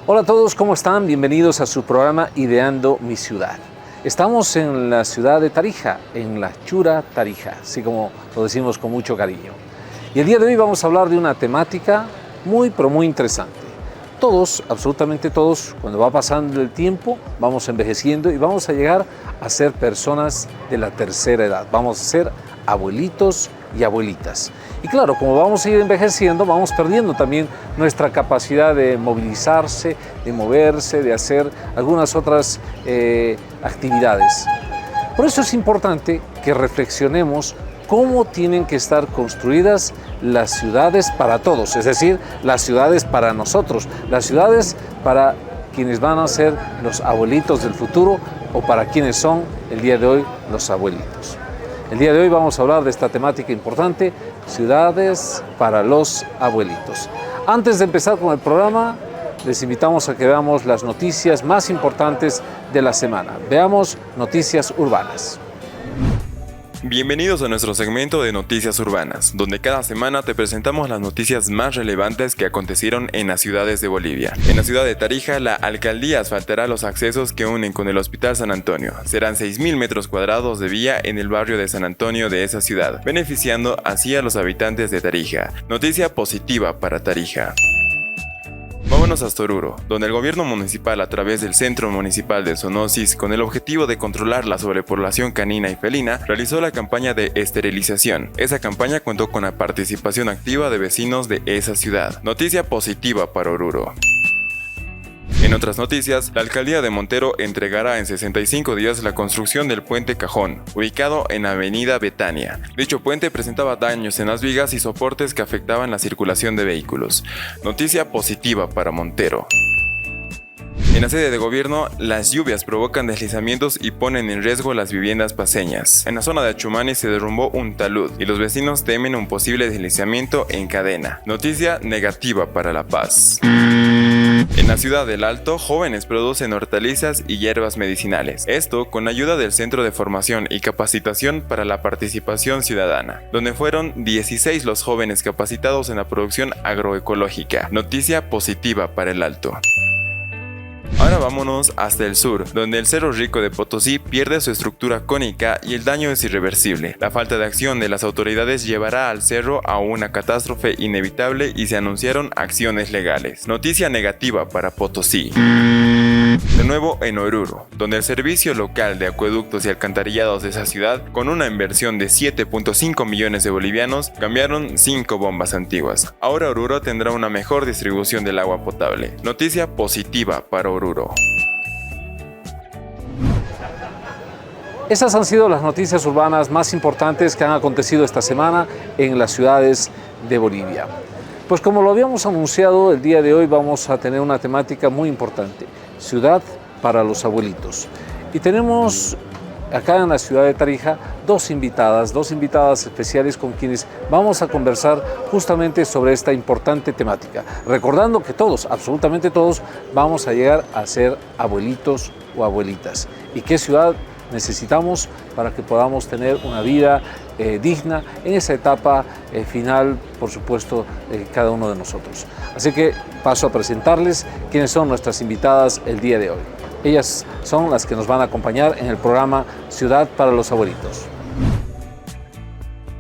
Hola a todos, ¿cómo están? Bienvenidos a su programa Ideando mi Ciudad. Estamos en la ciudad de Tarija, en la Chura Tarija, así como lo decimos con mucho cariño. Y el día de hoy vamos a hablar de una temática muy, pero muy interesante. Todos, absolutamente todos, cuando va pasando el tiempo, vamos envejeciendo y vamos a llegar a ser personas de la tercera edad. Vamos a ser abuelitos y abuelitas. Y claro, como vamos a ir envejeciendo, vamos perdiendo también nuestra capacidad de movilizarse, de moverse, de hacer algunas otras actividades. Por eso es importante que reflexionemos cómo tienen que estar construidas las ciudades para todos, es decir, las ciudades para nosotros, las ciudades para quienes van a ser los abuelitos del futuro o para quienes son el día de hoy los abuelitos. El día de hoy vamos a hablar de esta temática importante, ciudades para los abuelitos. Antes de empezar con el programa, les invitamos a que veamos las noticias más importantes de la semana. Veamos noticias urbanas. Bienvenidos a nuestro segmento de Noticias Urbanas, donde cada semana te presentamos las noticias más relevantes que acontecieron en las ciudades de Bolivia. En la ciudad de Tarija, la alcaldía asfaltará los accesos que unen con el Hospital San Antonio. Serán 6.000 metros cuadrados de vía en el barrio de San Antonio de esa ciudad, beneficiando así a los habitantes de Tarija. Noticia positiva para Tarija. Vámonos hasta Oruro, donde el gobierno municipal a través del Centro Municipal de Zoonosis, con el objetivo de controlar la sobrepoblación canina y felina, realizó la campaña de esterilización. Esa campaña contó con la participación activa de vecinos de esa ciudad. Noticia positiva para Oruro. En otras noticias, la alcaldía de Montero entregará en 65 días la construcción del puente Cajón, ubicado en Avenida Betania. Dicho puente presentaba daños en las vigas y soportes que afectaban la circulación de vehículos. Noticia positiva para Montero. En la sede de gobierno, las lluvias provocan deslizamientos y ponen en riesgo las viviendas paseñas. En la zona de Achumani se derrumbó un talud y los vecinos temen un posible deslizamiento en cadena. Noticia negativa para La Paz. En la ciudad del Alto, jóvenes producen hortalizas y hierbas medicinales. Esto con ayuda del Centro de Formación y Capacitación para la Participación Ciudadana, donde fueron 16 los jóvenes capacitados en la producción agroecológica. Noticia positiva para el Alto. Ahora vámonos hasta el sur, donde el Cerro Rico de Potosí pierde su estructura cónica y el daño es irreversible. La falta de acción de las autoridades llevará al cerro a una catástrofe inevitable y se anunciaron acciones legales. Noticia negativa para Potosí. De nuevo en Oruro, donde el servicio local de acueductos y alcantarillados de esa ciudad, con una inversión de 7.5 millones de bolivianos, cambiaron 5 bombas antiguas. Ahora Oruro tendrá una mejor distribución del agua potable. Noticia positiva para Oruro. Estas han sido las noticias urbanas más importantes que han acontecido esta semana en las ciudades de Bolivia. Pues como lo habíamos anunciado, el día de hoy vamos a tener una temática muy importante, ciudad para los abuelitos. Y tenemos acá en la ciudad de Tarija dos invitadas especiales con quienes vamos a conversar justamente sobre esta importante temática. Recordando que todos, absolutamente todos, vamos a llegar a ser abuelitos o abuelitas. ¿Y qué ciudad necesitamos para que podamos tener una vida digna en esa etapa final, por supuesto, cada uno de nosotros? Así que paso a presentarles quiénes son nuestras invitadas el día de hoy. Ellas son las que nos van a acompañar en el programa Ciudad para los Abuelitos.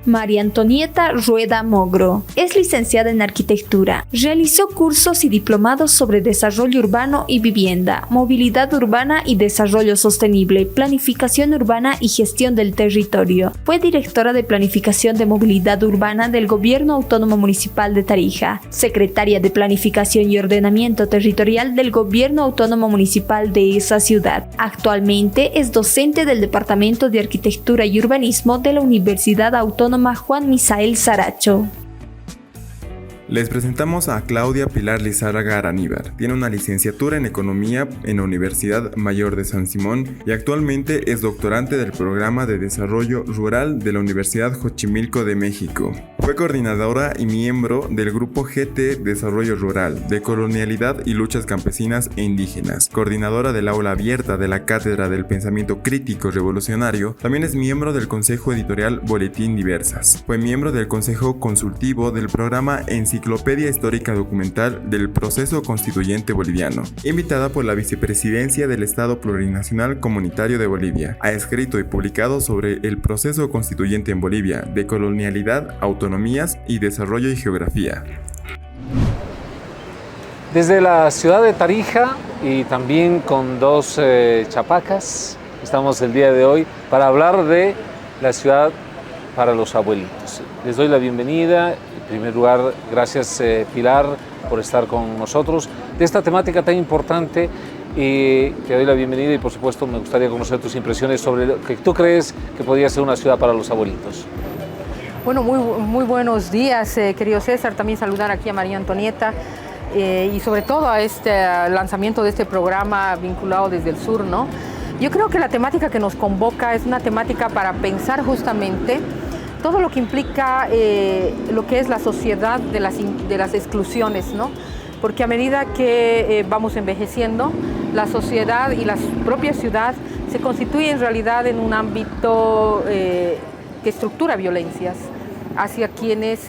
María Antonieta Rueda Mogro es licenciada en arquitectura. Realizó cursos y diplomados sobre desarrollo urbano y vivienda, movilidad urbana y desarrollo sostenible, planificación urbana y gestión del territorio. Fue directora de planificación de movilidad urbana del Gobierno Autónomo Municipal de Tarija, secretaria de planificación y ordenamiento territorial del Gobierno Autónomo Municipal de esa ciudad. Actualmente es docente del Departamento de Arquitectura y Urbanismo de la Universidad Autónoma Juan Misael Saracho. Les presentamos a Claudia Pilar Lizárraga Araníbar. Tiene una licenciatura en Economía en la Universidad Mayor de San Simón y actualmente es doctorante del Programa de Desarrollo Rural de la Universidad Xochimilco de México. Fue coordinadora y miembro del Grupo GT Desarrollo Rural, de Colonialidad y Luchas Campesinas e Indígenas, coordinadora del Aula Abierta de la Cátedra del Pensamiento Crítico Revolucionario. También es miembro del Consejo Editorial Boletín Diversas. Fue miembro del Consejo Consultivo del Programa Enciclopedia Histórica Documental del Proceso Constituyente Boliviano, invitada por la Vicepresidencia del Estado Plurinacional Comunitario de Bolivia. Ha escrito y publicado sobre el proceso constituyente en Bolivia, de colonialidad, autonomías y desarrollo y geografía. Desde la ciudad de Tarija y también con dos chapacas, estamos el día de hoy para hablar de la ciudad para los abuelitos. Les doy la bienvenida. En primer lugar, gracias Pilar por estar con nosotros de esta temática tan importante. Te doy la bienvenida y por supuesto me gustaría conocer tus impresiones sobre lo que tú crees que podría ser una ciudad para los abuelitos. Bueno, muy buenos días, querido César. También saludar aquí a María Antonieta y sobre todo a este lanzamiento de este programa vinculado desde el sur, ¿no? Yo creo que la temática que nos convoca es una temática para pensar justamente todo lo que implica lo que es la sociedad de las exclusiones, ¿no? Porque a medida que vamos envejeciendo, la sociedad y la propia ciudad se constituye en realidad en un ámbito que estructura violencias hacia quienes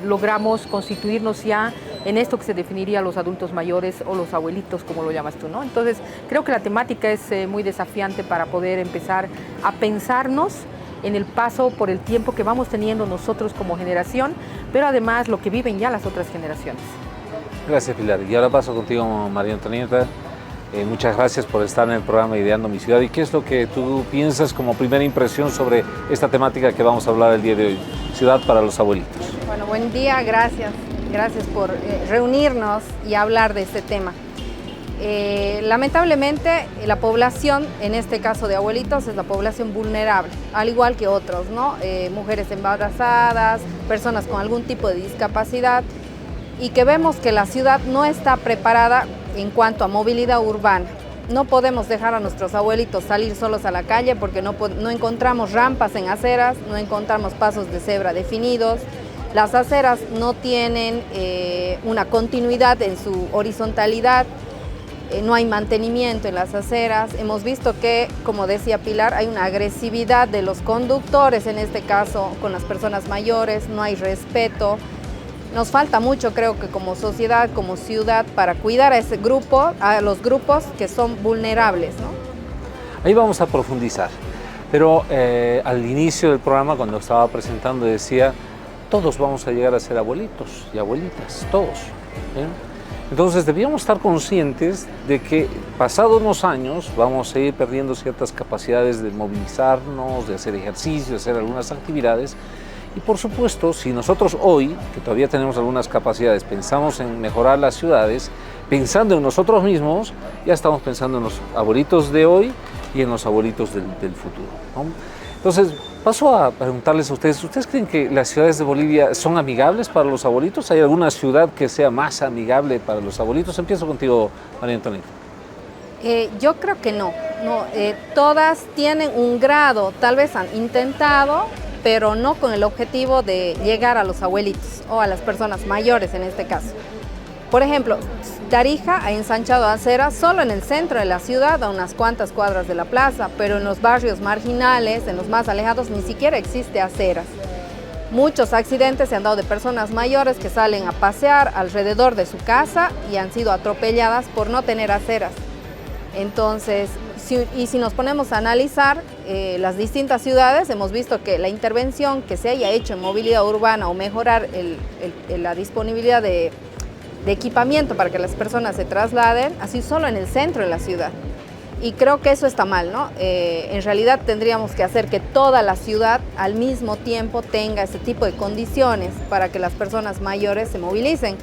logramos constituirnos ya en esto que se definiría los adultos mayores o los abuelitos, como lo llamas tú, ¿no? Entonces, creo que la temática es muy desafiante para poder empezar a pensarnos en el paso por el tiempo que vamos teniendo nosotros como generación, pero además lo que viven ya las otras generaciones. Gracias, Pilar. Y ahora paso contigo, María Antonieta. Muchas gracias por estar en el programa Ideando mi Ciudad. ¿Y qué es lo que tú piensas como primera impresión sobre esta temática que vamos a hablar el día de hoy? Ciudad para los abuelitos. Bueno, buen día, gracias. Gracias por reunirnos y hablar de este tema. Lamentablemente, la población, en este caso de abuelitos, es la población vulnerable, al igual que otros, ¿no? Mujeres embarazadas, personas con algún tipo de discapacidad, y que vemos que la ciudad no está preparada en cuanto a movilidad urbana. No podemos dejar a nuestros abuelitos salir solos a la calle porque no encontramos rampas en aceras, no encontramos pasos de cebra definidos. Las aceras no tienen una continuidad en su horizontalidad, no hay mantenimiento en las aceras. Hemos visto que, como decía Pilar, hay una agresividad de los conductores, en este caso con las personas mayores, no hay respeto. Nos falta mucho, creo que como sociedad, como ciudad, para cuidar a ese grupo, a los grupos que son vulnerables, ¿no? Ahí vamos a profundizar, pero al inicio del programa, cuando estaba presentando, decía, todos vamos a llegar a ser abuelitos y abuelitas, todos. Entonces debíamos estar conscientes de que pasados unos años vamos a ir perdiendo ciertas capacidades de movilizarnos, de hacer ejercicio, de hacer algunas actividades. Y por supuesto, si nosotros hoy, que todavía tenemos algunas capacidades, pensamos en mejorar las ciudades, pensando en nosotros mismos, ya estamos pensando en los abuelitos de hoy y en los abuelitos del futuro, ¿no? Entonces, paso a preguntarles a ustedes, ¿ustedes creen que las ciudades de Bolivia son amigables para los abuelitos? ¿Hay alguna ciudad que sea más amigable para los abuelitos? Empiezo contigo, María Antonieta. Yo creo que no. Todas tienen un grado, tal vez han intentado, pero no con el objetivo de llegar a los abuelitos o a las personas mayores en este caso. Por ejemplo, Tarija ha ensanchado aceras solo en el centro de la ciudad, a unas cuantas cuadras de la plaza, pero en los barrios marginales, en los más alejados, ni siquiera existe aceras. Muchos accidentes se han dado de personas mayores que salen a pasear alrededor de su casa y han sido atropelladas por no tener aceras. Entonces, si nos ponemos a analizar las distintas ciudades, hemos visto que la intervención que se haya hecho en movilidad urbana o mejorar la disponibilidad de equipamiento para que las personas se trasladen, así solo en el centro de la ciudad. Y creo que eso está mal, ¿no? En realidad tendríamos que hacer que toda la ciudad al mismo tiempo tenga ese tipo de condiciones para que las personas mayores se movilicen.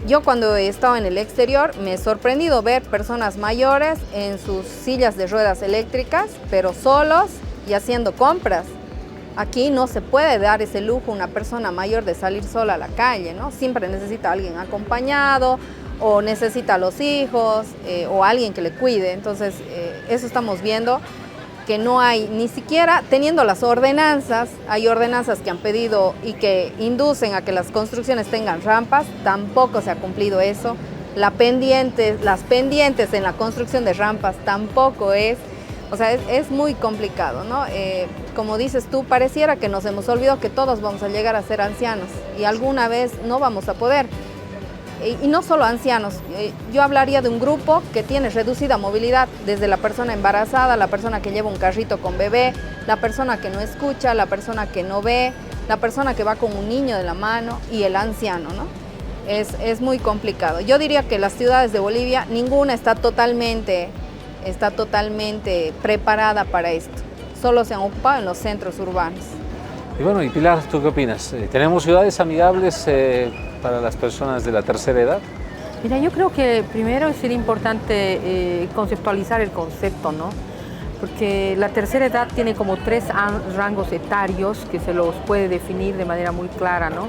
Yo cuando he estado en el exterior me he sorprendido ver personas mayores en sus sillas de ruedas eléctricas, pero solos y haciendo compras. Aquí no se puede dar ese lujo a una persona mayor de salir sola a la calle, ¿no? Siempre necesita a alguien acompañado o necesita a los hijos o alguien que le cuide. Entonces, eso estamos viendo, que no hay, ni siquiera teniendo las ordenanzas, hay ordenanzas que han pedido y que inducen a que las construcciones tengan rampas, tampoco se ha cumplido eso. Las pendientes en la construcción de rampas tampoco es. O sea, es muy complicado, ¿no? Como dices tú, pareciera que nos hemos olvidado que todos vamos a llegar a ser ancianos y alguna vez no vamos a poder. Y no solo ancianos, yo hablaría de un grupo que tiene reducida movilidad, desde la persona embarazada, la persona que lleva un carrito con bebé, la persona que no escucha, la persona que no ve, la persona que va con un niño de la mano y el anciano, ¿no? Es muy complicado. Yo diría que las ciudades de Bolivia, ninguna está totalmente preparada para esto. Solo se han ocupado en los centros urbanos. Y bueno, y Pilar, ¿tú qué opinas? ¿Tenemos ciudades amigables para las personas de la tercera edad? Mira, yo creo que primero sería importante conceptualizar el concepto, ¿no? Porque la tercera edad tiene como 3 rangos etarios que se los puede definir de manera muy clara, ¿no?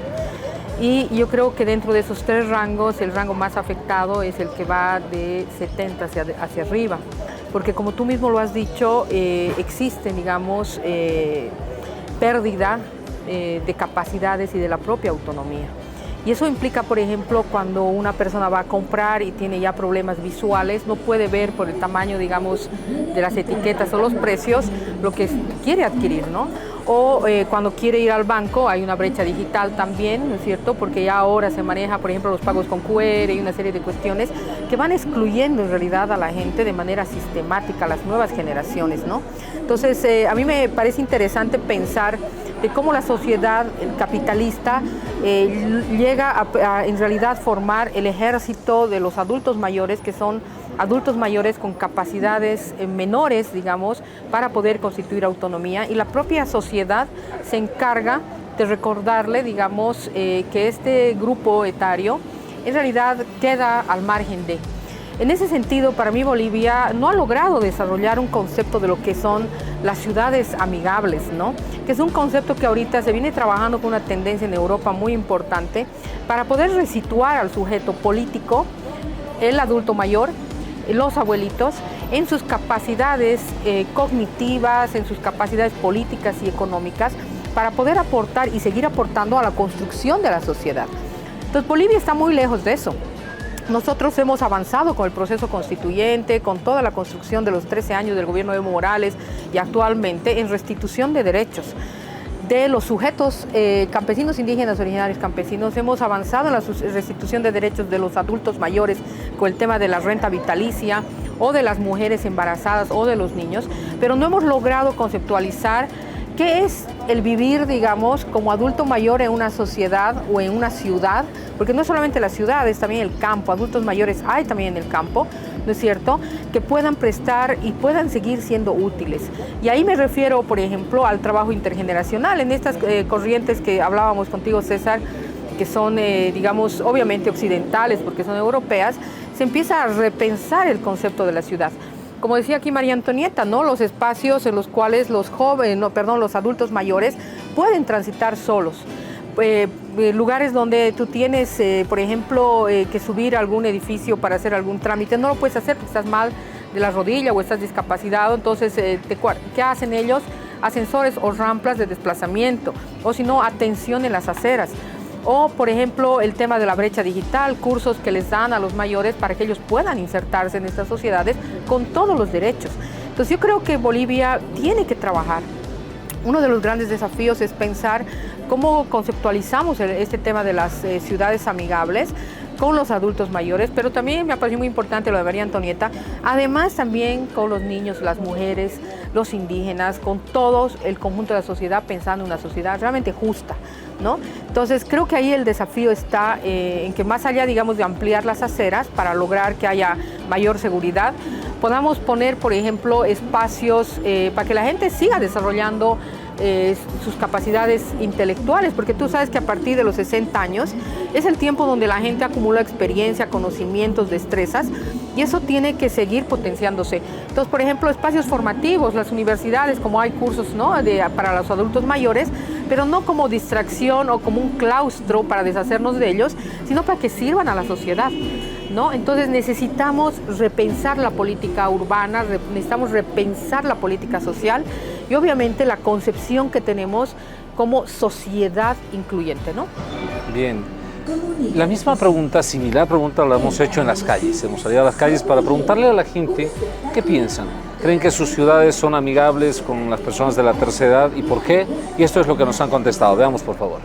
Y yo creo que dentro de esos 3 rangos, el rango más afectado es el que va de 70 hacia arriba. Porque como tú mismo lo has dicho, existe, digamos, pérdida de capacidades y de la propia autonomía. Y eso implica, por ejemplo, cuando una persona va a comprar y tiene ya problemas visuales, no puede ver por el tamaño, digamos, de las etiquetas o los precios lo que quiere adquirir, ¿no? O cuando quiere ir al banco hay una brecha digital también, ¿no es cierto? Porque ya ahora se maneja, por ejemplo, los pagos con QR y una serie de cuestiones que van excluyendo en realidad a la gente de manera sistemática, a las nuevas generaciones, ¿no? Entonces, a mí me parece interesante pensar de cómo la sociedad capitalista llega a en realidad formar el ejército de los adultos mayores, que son adultos mayores con capacidades menores, digamos, para poder constituir autonomía, y la propia sociedad se encarga de recordarle, digamos, que este grupo etario en realidad queda al margen de. En ese sentido, para mí Bolivia no ha logrado desarrollar un concepto de lo que son las ciudades amigables, ¿no? Que es un concepto que ahorita se viene trabajando con una tendencia en Europa muy importante para poder resituar al sujeto político, el adulto mayor, los abuelitos, en sus capacidades cognitivas, en sus capacidades políticas y económicas, para poder aportar y seguir aportando a la construcción de la sociedad. Entonces, Bolivia está muy lejos de eso. Nosotros hemos avanzado con el proceso constituyente, con toda la construcción de los 13 años del gobierno de Evo Morales y actualmente en restitución de derechos de los sujetos campesinos, indígenas, originarios campesinos. Hemos avanzado en la restitución de derechos de los adultos mayores con el tema de la renta vitalicia o de las mujeres embarazadas o de los niños, pero no hemos logrado conceptualizar qué es el vivir, digamos, como adulto mayor en una sociedad o en una ciudad, porque no es solamente la ciudad, es también el campo. Adultos mayores hay también en el campo, ¿no es cierto?, que puedan prestar y puedan seguir siendo útiles. Y ahí me refiero, por ejemplo, al trabajo intergeneracional, en estas corrientes que hablábamos contigo, César, que son, digamos, obviamente occidentales, porque son europeas, se empieza a repensar el concepto de la ciudad. Como decía aquí María Antonieta, ¿no?, los espacios en los cuales los adultos mayores pueden transitar solos. Lugares donde tú tienes, por ejemplo, que subir a algún edificio para hacer algún trámite, no lo puedes hacer porque estás mal de la rodilla o estás discapacitado. Entonces, ¿qué hacen ellos? Ascensores o rampas de desplazamiento, o si no, atención en las aceras. O, por ejemplo, el tema de la brecha digital, cursos que les dan a los mayores para que ellos puedan insertarse en estas sociedades con todos los derechos. Entonces, yo creo que Bolivia tiene que trabajar. Uno de los grandes desafíos es pensar cómo conceptualizamos este tema de las ciudades amigables con los adultos mayores, pero también me pareció muy importante lo de María Antonieta, además también con los niños, las mujeres, los indígenas, con todo el conjunto de la sociedad, pensando en una sociedad realmente justa, ¿no? Entonces creo que ahí el desafío está en que más allá, digamos, de ampliar las aceras para lograr que haya mayor seguridad, podamos poner, por ejemplo, espacios para que la gente siga desarrollando sus capacidades intelectuales, porque tú sabes que a partir de los 60 años es el tiempo donde la gente acumula experiencia, conocimientos, destrezas, y eso tiene que seguir potenciándose. Entonces, por ejemplo, espacios formativos, las universidades, como hay cursos, ¿no?, para los adultos mayores, pero no como distracción o como un claustro para deshacernos de ellos, sino para que sirvan a la sociedad, ¿no? Entonces necesitamos repensar la política urbana, necesitamos repensar la política social y obviamente la concepción que tenemos como sociedad incluyente, ¿no? Bien. La misma pregunta, similar pregunta, la hemos hecho en las calles. Hemos salido a las calles para preguntarle a la gente qué piensan. ¿Creen que sus ciudades son amigables con las personas de la tercera edad y por qué? Y esto es lo que nos han contestado. Veamos, por favor.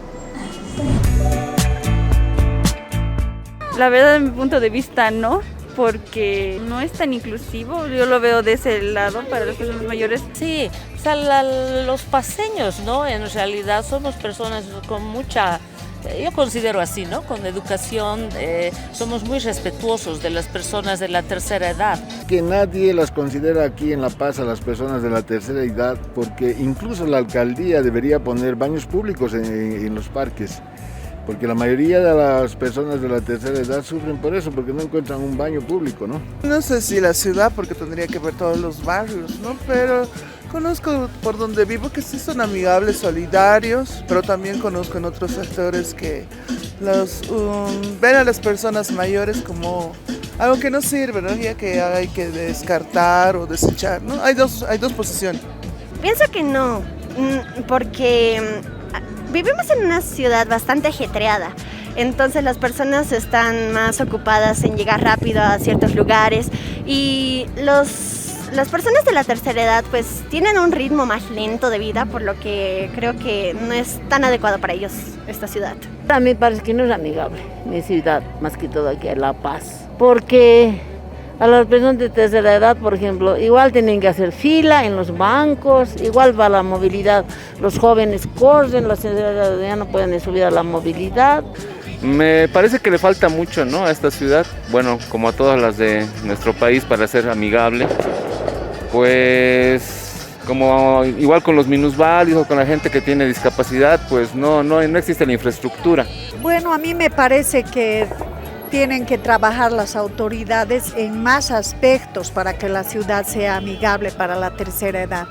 La verdad, de mi punto de vista, no, porque no es tan inclusivo. Yo lo veo de ese lado para las personas mayores. Sí, o sea, los paseños, ¿no? En realidad somos personas con mucha, yo considero así, ¿no? Con educación, somos muy respetuosos de las personas de la tercera edad. Que nadie las considera aquí en La Paz a las personas de la tercera edad, porque incluso la alcaldía debería poner baños públicos en los parques. Porque la mayoría de las personas de la tercera edad sufren por eso, porque no encuentran un baño público, ¿no? No sé si la ciudad, porque tendría que ver todos los barrios, ¿no? Pero conozco por donde vivo que sí son amigables, solidarios, pero también conozco en otros sectores que ven a las personas mayores como algo que no sirve, ¿no? Ya que hay que descartar o desechar, ¿no? Hay dos posiciones. Pienso que no, porque vivimos en una ciudad bastante ajetreada, entonces las personas están más ocupadas en llegar rápido a ciertos lugares y las personas de la tercera edad pues tienen un ritmo más lento de vida, por lo que creo que no es tan adecuado para ellos esta ciudad. A mí me parece que no es amigable mi ciudad, más que todo aquí en La Paz, porque a las personas de tercera edad, por ejemplo, igual tienen que hacer fila en los bancos, igual va la movilidad, los jóvenes corren, las tercera edad ya no pueden subir a la movilidad. Me parece que le falta mucho, ¿no?, a esta ciudad, bueno, como a todas las de nuestro país, para ser amigable. Pues como igual con los minusválidos o con la gente que tiene discapacidad, pues no existe la infraestructura. Bueno, a mí me parece que tienen que trabajar las autoridades en más aspectos para que la ciudad sea amigable para la tercera edad.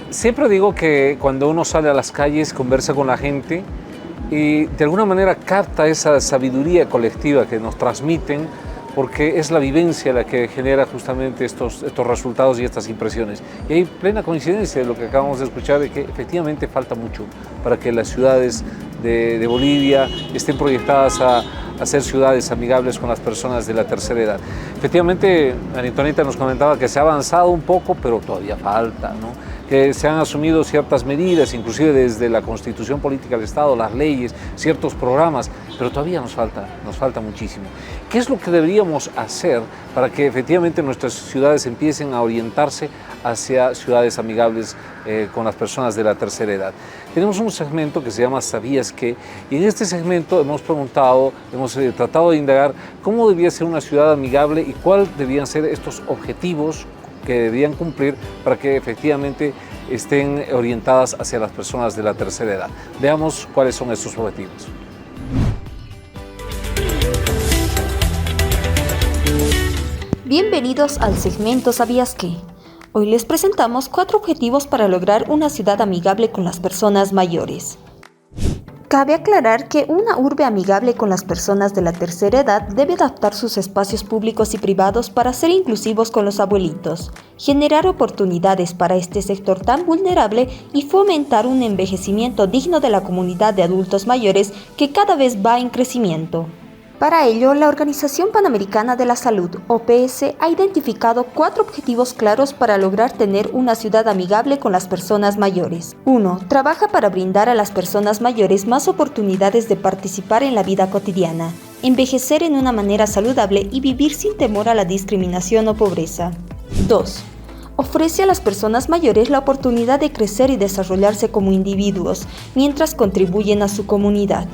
Siempre digo que cuando uno sale a las calles, conversa con la gente y de alguna manera capta esa sabiduría colectiva que nos transmiten, porque es la vivencia la que genera justamente estos resultados y estas impresiones. Y hay plena coincidencia de lo que acabamos de escuchar, de que efectivamente falta mucho para que las ciudades de Bolivia estén proyectadas a ser ciudades amigables con las personas de la tercera edad. Efectivamente, María Antonieta nos comentaba que se ha avanzado un poco, pero todavía falta, ¿no? Que se han asumido ciertas medidas, inclusive desde la Constitución Política del Estado, las leyes, ciertos programas, pero todavía nos falta muchísimo. ¿Qué es lo que deberíamos hacer para que efectivamente nuestras ciudades empiecen a orientarse hacia ciudades amigables con las personas de la tercera edad? Tenemos un segmento que se llama ¿Sabías qué? Y en este segmento hemos tratado de indagar cómo debía ser una ciudad amigable y cuáles debían ser estos objetivos que debían cumplir para que efectivamente estén orientadas hacia las personas de la tercera edad. Veamos cuáles son estos objetivos. Bienvenidos al segmento ¿Sabías qué? Hoy les presentamos 4 objetivos para lograr una ciudad amigable con las personas mayores. Cabe aclarar que una urbe amigable con las personas de la tercera edad debe adaptar sus espacios públicos y privados para ser inclusivos con los abuelitos, generar oportunidades para este sector tan vulnerable y fomentar un envejecimiento digno de la comunidad de adultos mayores que cada vez va en crecimiento. Para ello, la Organización Panamericana de la Salud, OPS, ha identificado 4 objetivos claros para lograr tener una ciudad amigable con las personas mayores. 1. Trabaja para brindar a las personas mayores más oportunidades de participar en la vida cotidiana, envejecer en una manera saludable y vivir sin temor a la discriminación o pobreza. 2. Ofrece a las personas mayores la oportunidad de crecer y desarrollarse como individuos, mientras contribuyen a su comunidad.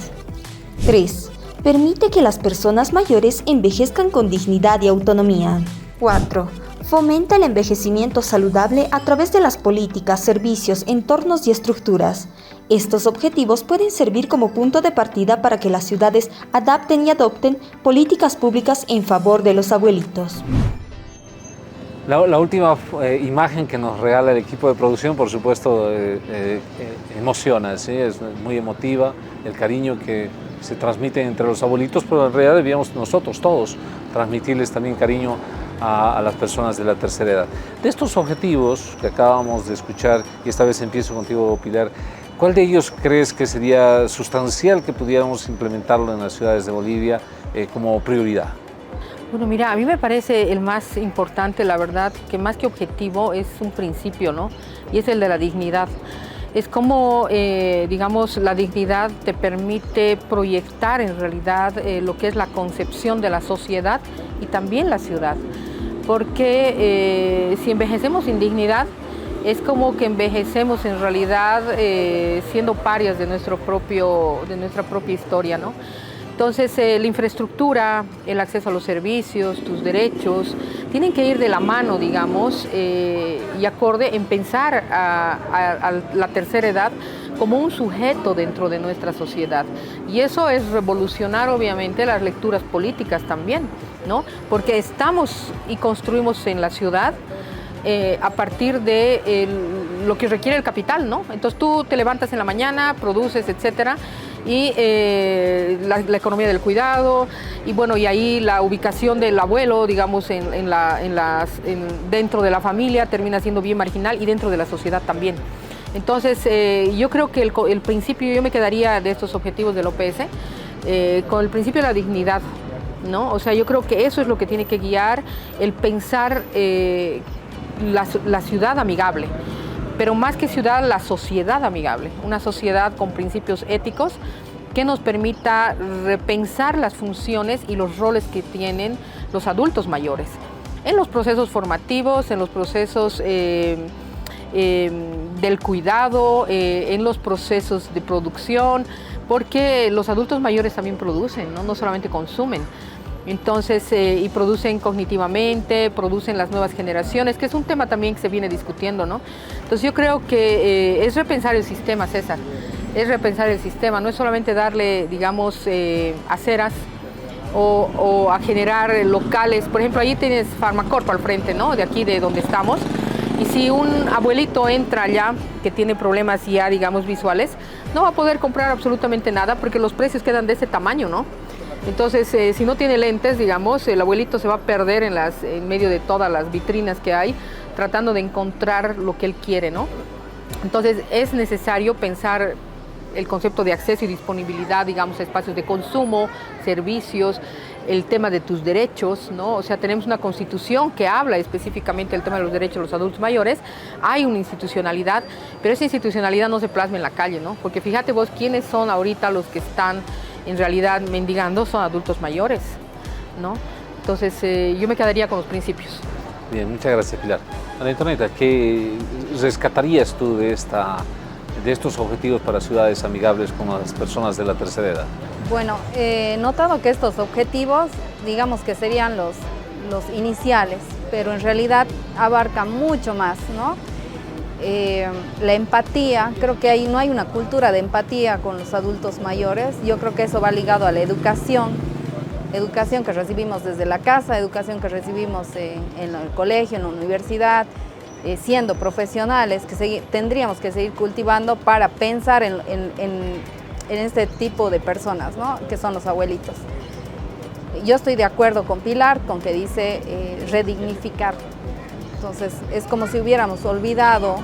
3. Permite que las personas mayores envejezcan con dignidad y autonomía. 4. Fomenta el envejecimiento saludable a través de las políticas, servicios, entornos y estructuras. Estos objetivos pueden servir como punto de partida para que las ciudades adapten y adopten políticas públicas en favor de los abuelitos. La última imagen que nos regala el equipo de producción, por supuesto, emociona, ¿sí? Es muy emotiva, el cariño que se transmite entre los abuelitos, pero en realidad debíamos nosotros todos transmitirles también cariño a las personas de la tercera edad. De estos objetivos que acabamos de escuchar, y esta vez empiezo contigo, Pilar, ¿cuál de ellos crees que sería sustancial que pudiéramos implementarlo en las ciudades de Bolivia como prioridad? Bueno, mira, a mí me parece el más importante, la verdad, que más que objetivo es un principio, ¿no? Y es el de la dignidad. Es como, digamos, la dignidad te permite proyectar en realidad lo que es la concepción de la sociedad y también la ciudad. Porque si envejecemos sin dignidad, es como que envejecemos en realidad siendo parias de nuestra propia historia, ¿no? Entonces, la infraestructura, el acceso a los servicios, tus derechos, tienen que ir de la mano, digamos, y acorde en pensar a la tercera edad como un sujeto dentro de nuestra sociedad. Y eso es revolucionar, obviamente, las lecturas políticas también, ¿no? Porque estamos y construimos en la ciudad a partir de lo que requiere el capital, ¿no? Entonces tú te levantas en la mañana, produces, etcétera, y la economía del cuidado, y bueno, y ahí la ubicación del abuelo, digamos, dentro de la familia termina siendo bien marginal y dentro de la sociedad también. Entonces, yo creo que el principio, yo me quedaría de estos objetivos del OPS con el principio de la dignidad, ¿no? O sea, yo creo que eso es lo que tiene que guiar el pensar la ciudad amigable. Pero más que ciudad, la sociedad amigable, una sociedad con principios éticos que nos permita repensar las funciones y los roles que tienen los adultos mayores en los procesos formativos, en los procesos del cuidado, en los procesos de producción, porque los adultos mayores también producen, no solamente consumen. Entonces, y producen cognitivamente, producen las nuevas generaciones, que es un tema también que se viene discutiendo, ¿no? Entonces yo creo que es repensar el sistema, César, es repensar el sistema, no es solamente darle, digamos, aceras o a generar locales. Por ejemplo, ahí tienes Farmacorp al frente, ¿no? De aquí, de donde estamos, y si un abuelito entra allá que tiene problemas ya, digamos, visuales, no va a poder comprar absolutamente nada porque los precios quedan de ese tamaño, ¿no? Entonces, si no tiene lentes, digamos, el abuelito se va a perder en medio de todas las vitrinas que hay, tratando de encontrar lo que él quiere, ¿no? Entonces, es necesario pensar el concepto de acceso y disponibilidad, digamos, a espacios de consumo, servicios, el tema de tus derechos, ¿no? O sea, tenemos una constitución que habla específicamente del tema de los derechos de los adultos mayores, hay una institucionalidad, pero esa institucionalidad no se plasma en la calle, ¿no? Porque fíjate vos quiénes son ahorita los que están en realidad mendigando, son adultos mayores, ¿no? Entonces, yo me quedaría con los principios. Bien, muchas gracias, Pilar. Ana Antonieta, ¿qué rescatarías tú de estos objetivos para ciudades amigables con las personas de la tercera edad? Bueno, he notado que estos objetivos, digamos que serían los iniciales, pero en realidad abarcan mucho más, ¿no? La empatía, creo que ahí no hay una cultura de empatía con los adultos mayores. Yo creo que eso va ligado a la educación que recibimos desde la casa, educación que recibimos en el colegio, en la universidad, siendo profesionales, que tendríamos que seguir cultivando para pensar en este tipo de personas, ¿no? Que son los abuelitos. Yo estoy de acuerdo con Pilar, con que dice redignificar. Entonces, es como si hubiéramos olvidado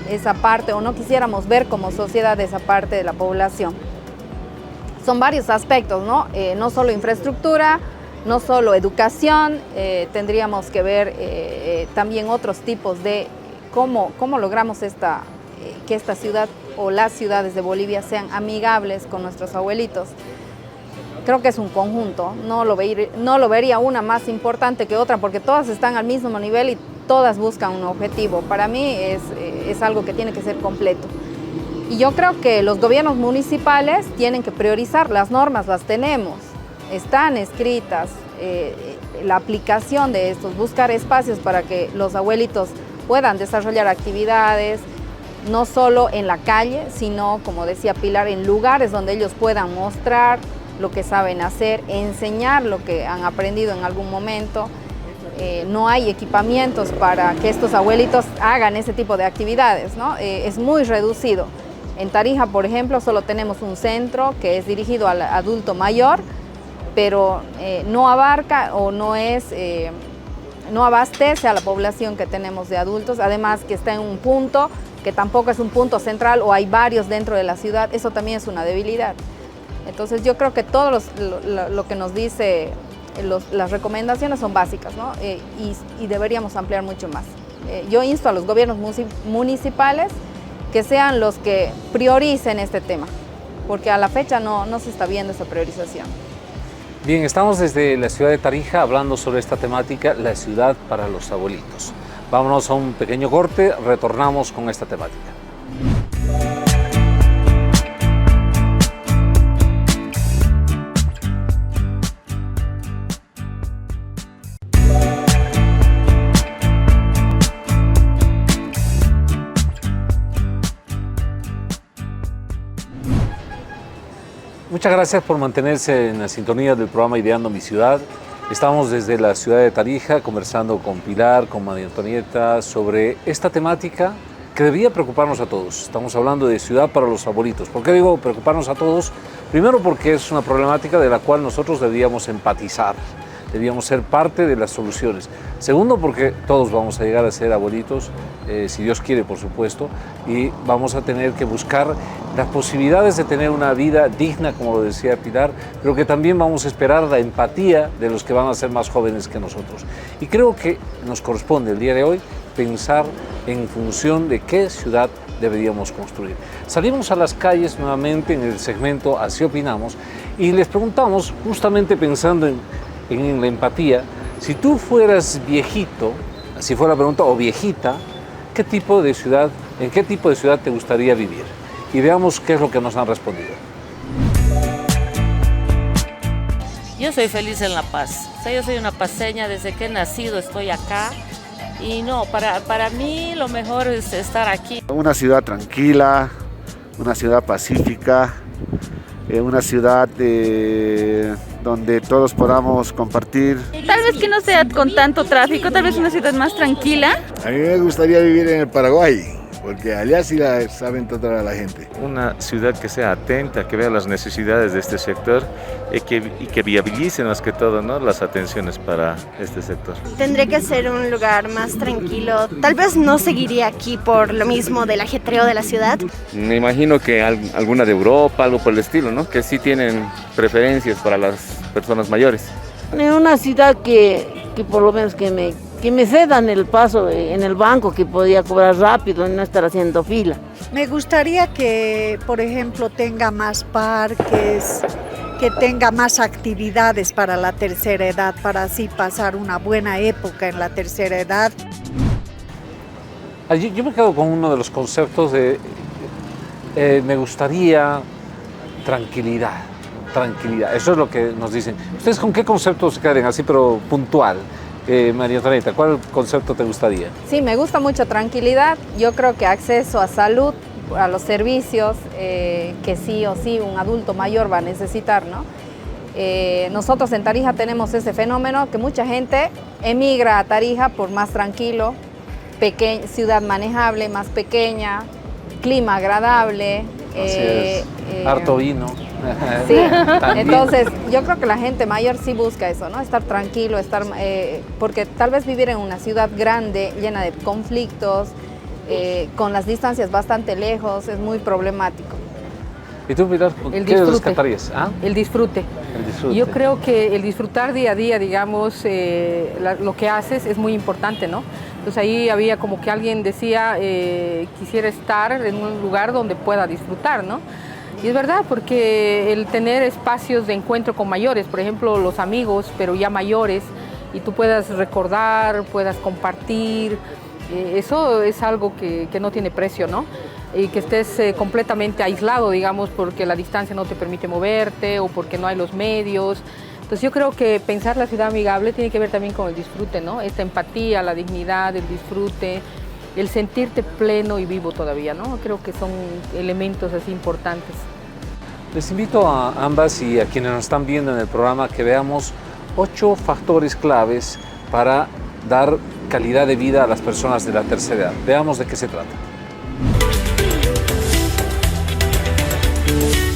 esa parte o no quisiéramos ver como sociedad esa parte de la población. Son varios aspectos, ¿no? No solo infraestructura, no solo educación, tendríamos que ver también otros tipos de cómo logramos que esta ciudad o las ciudades de Bolivia sean amigables con nuestros abuelitos. Creo que es un conjunto, no lo vería una más importante que otra porque todas están al mismo nivel y todas buscan un objetivo. Para mí es algo que tiene que ser completo. Y yo creo que los gobiernos municipales tienen que priorizar, las normas las tenemos, están escritas, la aplicación de estos, buscar espacios para que los abuelitos puedan desarrollar actividades, no solo en la calle, sino, como decía Pilar, en lugares donde ellos puedan mostrar lo que saben hacer, enseñar lo que han aprendido en algún momento. No hay equipamientos para que estos abuelitos hagan ese tipo de actividades, ¿no? Es muy reducido. En Tarija, por ejemplo, solo tenemos un centro que es dirigido al adulto mayor, pero no abarca o no abastece a la población que tenemos de adultos, además que está en un punto que tampoco es un punto central o hay varios dentro de la ciudad, eso también es una debilidad. Entonces yo creo que todo lo que nos dice las recomendaciones son básicas, ¿no? Y deberíamos ampliar mucho más. Yo insto a los gobiernos municipales que sean los que prioricen este tema, porque a la fecha no se está viendo esa priorización. Bien, estamos desde la ciudad de Tarija hablando sobre esta temática, la ciudad para los abuelitos. Vámonos a un pequeño corte, retornamos con esta temática. Muchas gracias por mantenerse en la sintonía del programa Ideando mi Ciudad. Estamos desde la ciudad de Tarija conversando con Pilar, con María Antonieta sobre esta temática que debía preocuparnos a todos. Estamos hablando de ciudad para los abuelitos. ¿Por qué digo preocuparnos a todos? Primero porque es una problemática de la cual nosotros debíamos empatizar, debíamos ser parte de las soluciones. Segundo porque todos vamos a llegar a ser abuelitos, si Dios quiere por supuesto, y vamos a tener que buscar las posibilidades de tener una vida digna, como lo decía Pilar, pero que también vamos a esperar la empatía de los que van a ser más jóvenes que nosotros. Y creo que nos corresponde el día de hoy pensar en función de qué ciudad deberíamos construir. Salimos a las calles nuevamente en el segmento Así Opinamos y les preguntamos, justamente pensando en la empatía, si tú fueras viejito, así fue la pregunta, o viejita, ¿en qué tipo de ciudad te gustaría vivir? Y veamos qué es lo que nos han respondido. Yo soy feliz en La Paz. O sea, yo soy una paseña, desde que he nacido estoy acá. Y no, para mí lo mejor es estar aquí. Una ciudad tranquila, una ciudad pacífica, una ciudad donde todos podamos compartir. Tal vez que no sea con tanto tráfico, tal vez una ciudad más tranquila. A mí me gustaría vivir en el Paraguay, porque allá sí la saben tratar a la gente. Una ciudad que sea atenta, que vea las necesidades de este sector y que viabilice más que todo, ¿no?, las atenciones para este sector. Tendría que ser un lugar más tranquilo. Tal vez no seguiría aquí por lo mismo del ajetreo de la ciudad. Me imagino que alguna de Europa, algo por el estilo, ¿no?, que sí tienen preferencias para las personas mayores. En una ciudad que por lo menos que me cedan el paso en el banco, que podía cobrar rápido y no estar haciendo fila. Me gustaría que, por ejemplo, tenga más parques, que tenga más actividades para la tercera edad, para así pasar una buena época en la tercera edad. Yo me quedo con uno de los conceptos de me gustaría tranquilidad. Eso es lo que nos dicen. ¿Ustedes con qué concepto se quedan así, pero puntual? María Antonieta, ¿cuál concepto te gustaría? Sí, me gusta mucho tranquilidad. Yo creo que acceso a salud, a los servicios que sí o sí un adulto mayor va a necesitar, ¿no? Nosotros en Tarija tenemos ese fenómeno que mucha gente emigra a Tarija por más tranquilo, ciudad manejable, más pequeña, clima agradable. Harto vino. Sí, entonces yo creo que la gente mayor sí busca eso, ¿no? Estar tranquilo, porque tal vez vivir en una ciudad grande, llena de conflictos, con las distancias bastante lejos, es muy problemático. ¿Y tú, Pilar, qué rescatarías? ¿Ah? El disfrute. Yo creo que el disfrutar día a día, digamos, lo que haces es muy importante, ¿no? Entonces ahí había como que alguien decía, quisiera estar en un lugar donde pueda disfrutar, ¿no? Y es verdad, porque el tener espacios de encuentro con mayores, por ejemplo, los amigos, pero ya mayores, y tú puedas recordar, puedas compartir, eso es algo que no tiene precio, ¿no? Y que estés completamente aislado, digamos, porque la distancia no te permite moverte o porque no hay los medios. Entonces yo creo que pensar la ciudad amigable tiene que ver también con el disfrute, ¿no? Esta empatía, la dignidad, el disfrute, el sentirte pleno y vivo todavía, ¿no? Creo que son elementos así importantes. Les invito a ambas y a quienes nos están viendo en el programa que veamos 8 factores claves para dar calidad de vida a las personas de la tercera edad. Veamos de qué se trata.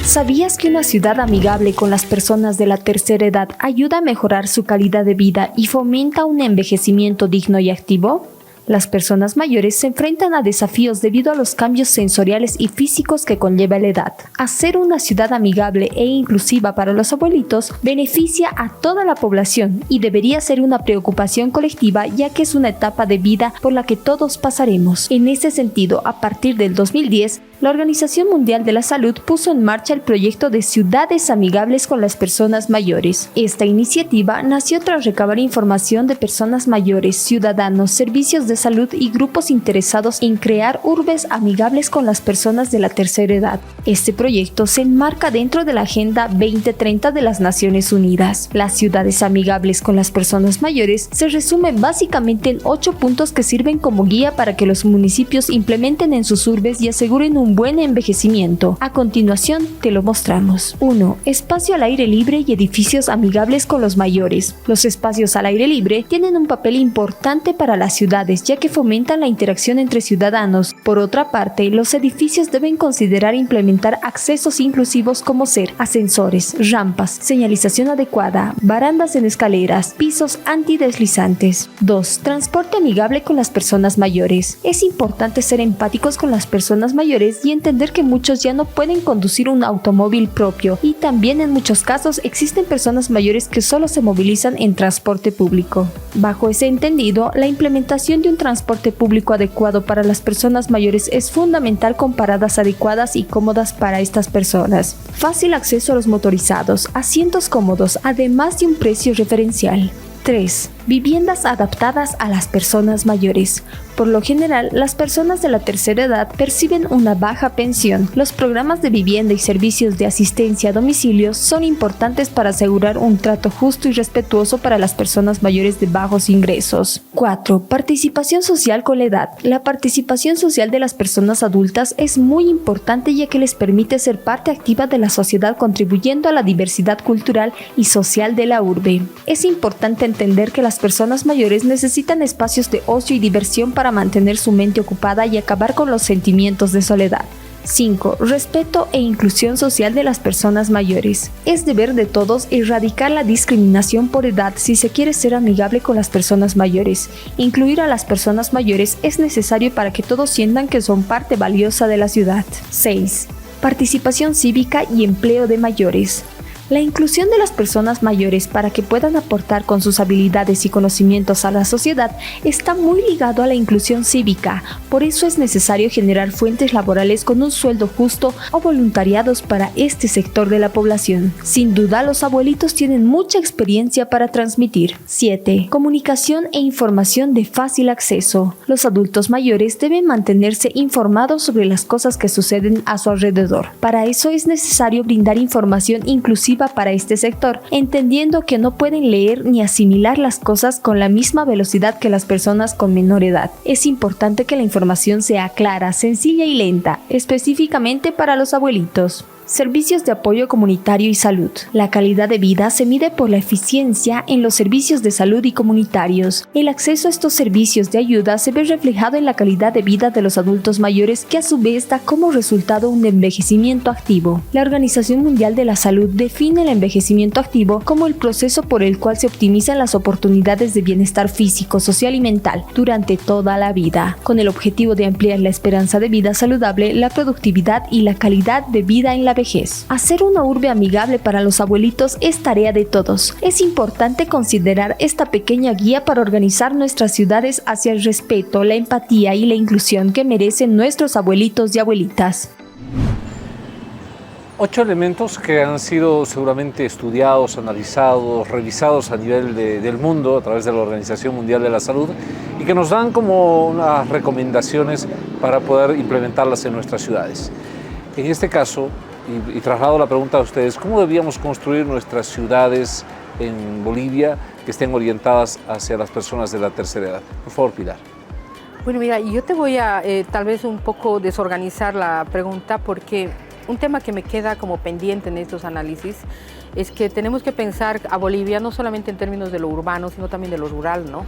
¿Sabías que una ciudad amigable con las personas de la tercera edad ayuda a mejorar su calidad de vida y fomenta un envejecimiento digno y activo? Las personas mayores se enfrentan a desafíos debido a los cambios sensoriales y físicos que conlleva la edad. Hacer una ciudad amigable e inclusiva para los abuelitos beneficia a toda la población y debería ser una preocupación colectiva, ya que es una etapa de vida por la que todos pasaremos. En ese sentido, a partir del 2010, la Organización Mundial de la Salud puso en marcha el proyecto de ciudades amigables con las personas mayores. Esta iniciativa nació tras recabar información de personas mayores, ciudadanos, servicios de salud y grupos interesados en crear urbes amigables con las personas de la tercera edad. Este proyecto se enmarca dentro de la Agenda 2030 de las Naciones Unidas. Las ciudades amigables con las personas mayores se resumen básicamente en 8 puntos que sirven como guía para que los municipios implementen en sus urbes y aseguren un buen envejecimiento. A continuación te lo mostramos. 1. Espacio al aire libre y edificios amigables con los mayores. Los espacios al aire libre tienen un papel importante para las ciudades, ya que fomentan la interacción entre ciudadanos. Por otra parte, los edificios deben considerar implementar accesos inclusivos como ser ascensores, rampas, señalización adecuada, barandas en escaleras, pisos antideslizantes. 2. Transporte amigable con las personas mayores. Es importante ser empáticos con las personas mayores y entender que muchos ya no pueden conducir un automóvil propio, y también en muchos casos existen personas mayores que solo se movilizan en transporte público. Bajo ese entendido, la implementación de un transporte público adecuado para las personas mayores es fundamental, con paradas adecuadas y cómodas para estas personas. Fácil acceso a los motorizados, asientos cómodos, además de un precio referencial. 3. Viviendas adaptadas a las personas mayores. Por lo general, las personas de la tercera edad perciben una baja pensión. Los programas de vivienda y servicios de asistencia a domicilio son importantes para asegurar un trato justo y respetuoso para las personas mayores de bajos ingresos. 4. Participación social con la edad. La participación social de las personas adultas es muy importante, ya que les permite ser parte activa de la sociedad, contribuyendo a la diversidad cultural y social de la urbe. Es importante entender que las personas mayores necesitan espacios de ocio y diversión para mantener su mente ocupada y acabar con los sentimientos de soledad. 5. Respeto e inclusión social de las personas mayores. Es deber de todos erradicar la discriminación por edad si se quiere ser amigable con las personas mayores. Incluir a las personas mayores es necesario para que todos sientan que son parte valiosa de la ciudad. 6. Participación cívica y empleo de mayores. La inclusión de las personas mayores para que puedan aportar con sus habilidades y conocimientos a la sociedad está muy ligado a la inclusión cívica. Por eso es necesario generar fuentes laborales con un sueldo justo o voluntariados para este sector de la población. Sin duda, los abuelitos tienen mucha experiencia para transmitir. 7. Comunicación e información de fácil acceso. Los adultos mayores deben mantenerse informados sobre las cosas que suceden a su alrededor. Para eso es necesario brindar información inclusiva para este sector, entendiendo que no pueden leer ni asimilar las cosas con la misma velocidad que las personas con menor edad. Es importante que la información sea clara, sencilla y lenta, específicamente para los abuelitos. Servicios de apoyo comunitario y salud. La calidad de vida se mide por la eficiencia en los servicios de salud y comunitarios. El acceso a estos servicios de ayuda se ve reflejado en la calidad de vida de los adultos mayores, que a su vez da como resultado un envejecimiento activo. La Organización Mundial de la Salud define el envejecimiento activo como el proceso por el cual se optimizan las oportunidades de bienestar físico, social y mental durante toda la vida, con el objetivo de ampliar la esperanza de vida saludable, la productividad y la calidad de vida en la vejez. Hacer una urbe amigable para los abuelitos es tarea de todos. Es importante considerar esta pequeña guía para organizar nuestras ciudades hacia el respeto, la empatía y la inclusión que merecen nuestros abuelitos y abuelitas. 8 elementos que han sido seguramente estudiados, analizados, revisados a nivel del mundo a través de la Organización Mundial de la Salud, y que nos dan como unas recomendaciones para poder implementarlas en nuestras ciudades. En este caso, y traslado la pregunta a ustedes, ¿cómo debíamos construir nuestras ciudades en Bolivia que estén orientadas hacia las personas de la tercera edad? Por favor, Pilar. Bueno, mira, yo te voy a tal vez un poco desorganizar la pregunta, porque un tema que me queda como pendiente en estos análisis es que tenemos que pensar a Bolivia no solamente en términos de lo urbano, sino también de lo rural, ¿no?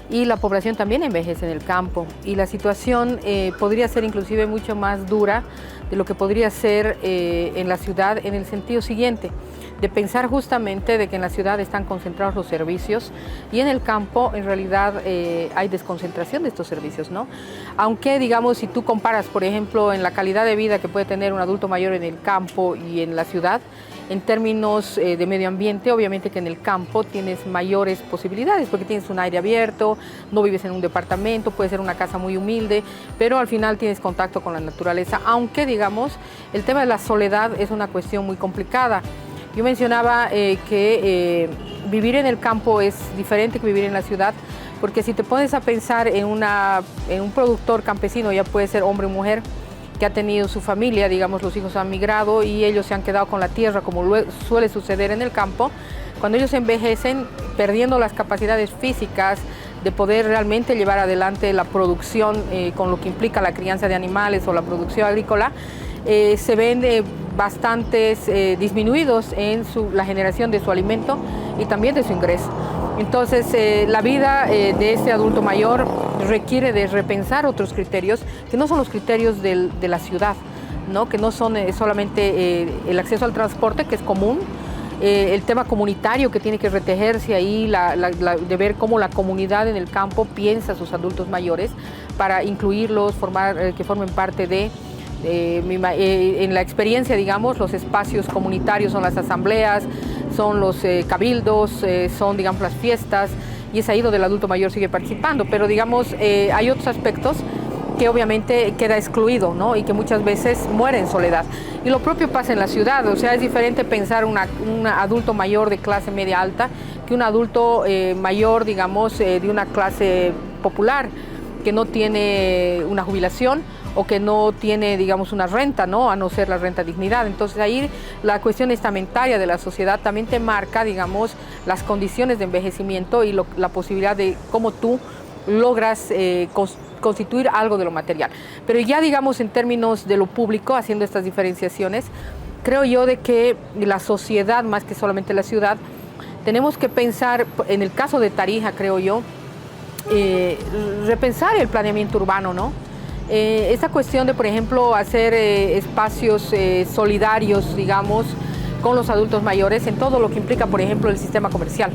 Y la población también envejece en el campo, y la situación podría ser inclusive mucho más dura de lo que podría ser en la ciudad, en el sentido siguiente, de pensar justamente de que en la ciudad están concentrados los servicios y en el campo en realidad hay desconcentración de estos servicios, ¿no? Aunque, digamos, si tú comparas, por ejemplo, en la calidad de vida que puede tener un adulto mayor en el campo y en la ciudad, en términos de medio ambiente, obviamente que en el campo tienes mayores posibilidades porque tienes un aire abierto, no vives en un departamento, puede ser una casa muy humilde, pero al final tienes contacto con la naturaleza, aunque, digamos, el tema de la soledad es una cuestión muy complicada. Yo mencionaba que vivir en el campo es diferente que vivir en la ciudad, porque si te pones a pensar en un productor campesino, ya puede ser hombre o mujer, que ha tenido su familia, digamos, los hijos han migrado y ellos se han quedado con la tierra, como suele suceder en el campo. Cuando ellos envejecen, perdiendo las capacidades físicas de poder realmente llevar adelante la producción con lo que implica la crianza de animales o la producción agrícola, se ven bastantes disminuidos en la generación de su alimento y también de su ingreso. Entonces, la vida de este adulto mayor requiere de repensar otros criterios que no son los criterios de la ciudad, ¿no? Que no son solamente el acceso al transporte, que es común, el tema comunitario que tiene que retejerse ahí, de ver cómo la comunidad en el campo piensa a sus adultos mayores para incluirlos, que formen parte de... en la experiencia, digamos, los espacios comunitarios son las asambleas, son los cabildos, son, digamos, las fiestas, y es ahí donde el adulto mayor sigue participando, pero, digamos, hay otros aspectos que obviamente queda excluido, ¿no? Y que muchas veces muere en soledad. Y lo propio pasa en la ciudad, o sea, es diferente pensar un adulto mayor de clase media alta que un adulto mayor, digamos, de una clase popular, que no tiene una jubilación o que no tiene, digamos, una renta, ¿no? A no ser la renta dignidad. Entonces ahí la cuestión estamentaria de la sociedad también te marca, digamos, las condiciones de envejecimiento y la posibilidad de cómo tú logras constituir algo de lo material. Pero ya, digamos, en términos de lo público, haciendo estas diferenciaciones, creo yo de que la sociedad, más que solamente la ciudad, tenemos que pensar, en el caso de Tarija, creo yo, repensar el planeamiento urbano, ¿no? Esta cuestión de, por ejemplo, hacer espacios solidarios, digamos, con los adultos mayores en todo lo que implica, por ejemplo, el sistema comercial,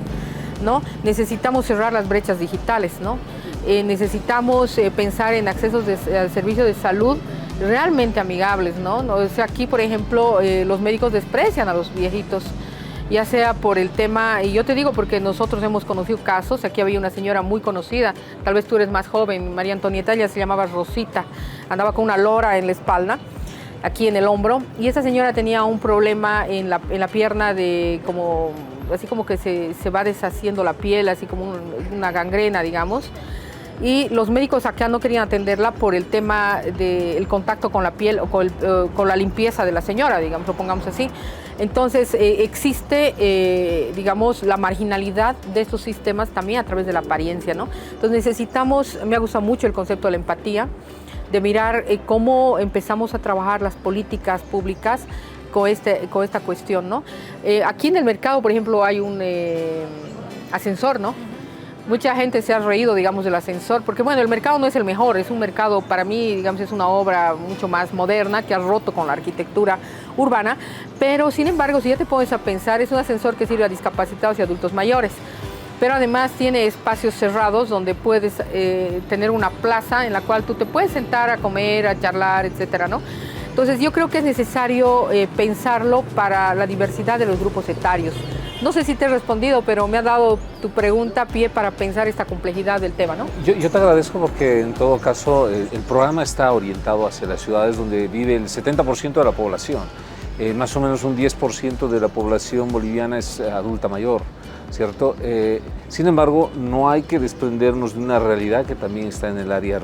¿no? Necesitamos cerrar las brechas digitales, ¿no? Necesitamos pensar en accesos al servicio de salud realmente amigables, ¿no? O sea, aquí, por ejemplo, los médicos desprecian a los viejitos, ya sea por el tema, y yo te digo porque nosotros hemos conocido casos, aquí había una señora muy conocida, tal vez tú eres más joven, María Antonieta, ella se llamaba Rosita, andaba con una lora en la espalda, aquí en el hombro, y esa señora tenía un problema en la pierna de como, así como que se va deshaciendo la piel, así como una gangrena, digamos, y los médicos acá no querían atenderla por el tema del contacto con la piel o con la limpieza de la señora, digamos, lo pongamos así. Entonces existe, digamos, la marginalidad de estos sistemas también a través de la apariencia, ¿no? Entonces necesitamos, me ha gustado mucho el concepto de la empatía, de mirar cómo empezamos a trabajar las políticas públicas con esta cuestión, ¿no? Aquí en el mercado, por ejemplo, hay un ascensor, ¿no? Mucha gente se ha reído, digamos, del ascensor, porque, bueno, el mercado no es el mejor, es un mercado, para mí, digamos, es una obra mucho más moderna que ha roto con la arquitectura urbana, pero, sin embargo, si ya te pones a pensar, es un ascensor que sirve a discapacitados y adultos mayores, pero además tiene espacios cerrados donde puedes tener una plaza en la cual tú te puedes sentar a comer, a charlar, etcétera, ¿no? Entonces, yo creo que es necesario pensarlo para la diversidad de los grupos etarios. No sé si te he respondido, pero me ha dado tu pregunta pie para pensar esta complejidad del tema, ¿no? Yo te agradezco porque en todo caso el programa está orientado hacia las ciudades donde vive el 70% de la población. Más o menos un 10% de la población boliviana es adulta mayor. ¿cierto? Sin embargo, no hay que desprendernos de una realidad que también está en el área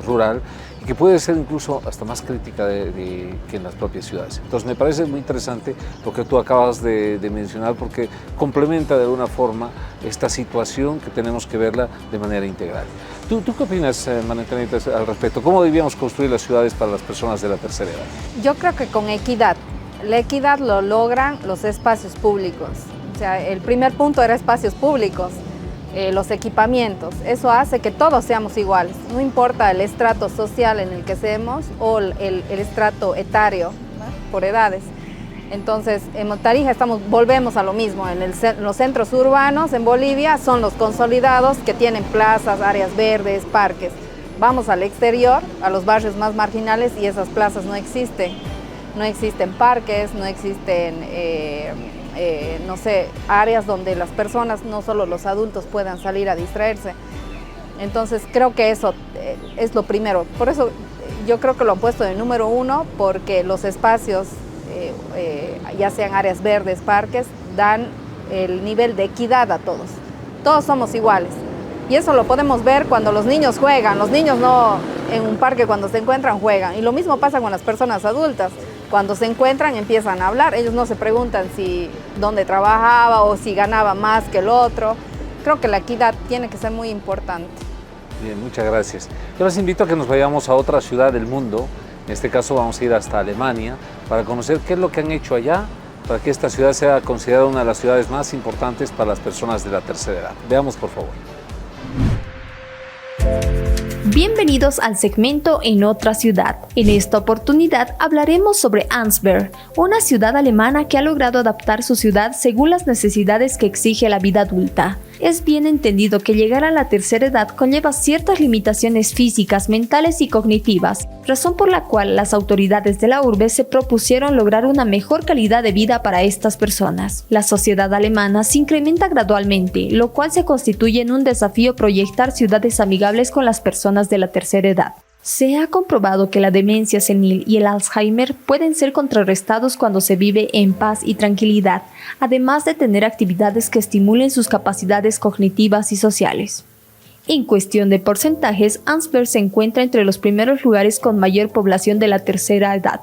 rural y que puede ser incluso hasta más crítica que en las propias ciudades. Entonces me parece muy interesante lo que tú acabas de mencionar, porque complementa de alguna forma esta situación que tenemos que verla de manera integral. ¿Tú qué opinas, María Antonieta, al respecto? ¿Cómo debíamos construir las ciudades para las personas de la tercera edad? Yo creo que con equidad. La equidad lo logran los espacios públicos. O sea, el primer punto era espacios públicos, los equipamientos. Eso hace que todos seamos iguales. No importa el estrato social en el que seamos o el estrato etario, ¿no? Por edades. Entonces, en Tarija volvemos a lo mismo. En los centros urbanos en Bolivia son los consolidados que tienen plazas, áreas verdes, parques. Vamos al exterior, a los barrios más marginales, y esas plazas no existen. No existen parques, no existen, no sé, áreas donde las personas, no solo los adultos, puedan salir a distraerse. Entonces, creo que eso es lo primero. Por eso yo creo que lo han puesto de número 1, porque los espacios, ya sean áreas verdes, parques, dan el nivel de equidad a todos. Todos somos iguales. Y eso lo podemos ver cuando los niños juegan. Los niños no en un parque, cuando se encuentran, juegan. Y lo mismo pasa con las personas adultas. Cuando se encuentran, empiezan a hablar. Ellos no se preguntan dónde trabajaba o si ganaba más que el otro. Creo que la equidad tiene que ser muy importante. Bien, muchas gracias. Yo les invito a que nos vayamos a otra ciudad del mundo. En este caso vamos a ir hasta Alemania para conocer qué es lo que han hecho allá para que esta ciudad sea considerada una de las ciudades más importantes para las personas de la tercera edad. Veamos, por favor. Bienvenidos al segmento En otra ciudad. En esta oportunidad hablaremos sobre Ansberg, una ciudad alemana que ha logrado adaptar su ciudad según las necesidades que exige la vida adulta. Es bien entendido que llegar a la tercera edad conlleva ciertas limitaciones físicas, mentales y cognitivas, razón por la cual las autoridades de la urbe se propusieron lograr una mejor calidad de vida para estas personas. La sociedad alemana se incrementa gradualmente, lo cual se constituye en un desafío proyectar ciudades amigables con las personas de la tercera edad. Se ha comprobado que la demencia senil y el Alzheimer pueden ser contrarrestados cuando se vive en paz y tranquilidad, además de tener actividades que estimulen sus capacidades cognitivas y sociales. En cuestión de porcentajes, Ansberg se encuentra entre los primeros lugares con mayor población de la tercera edad,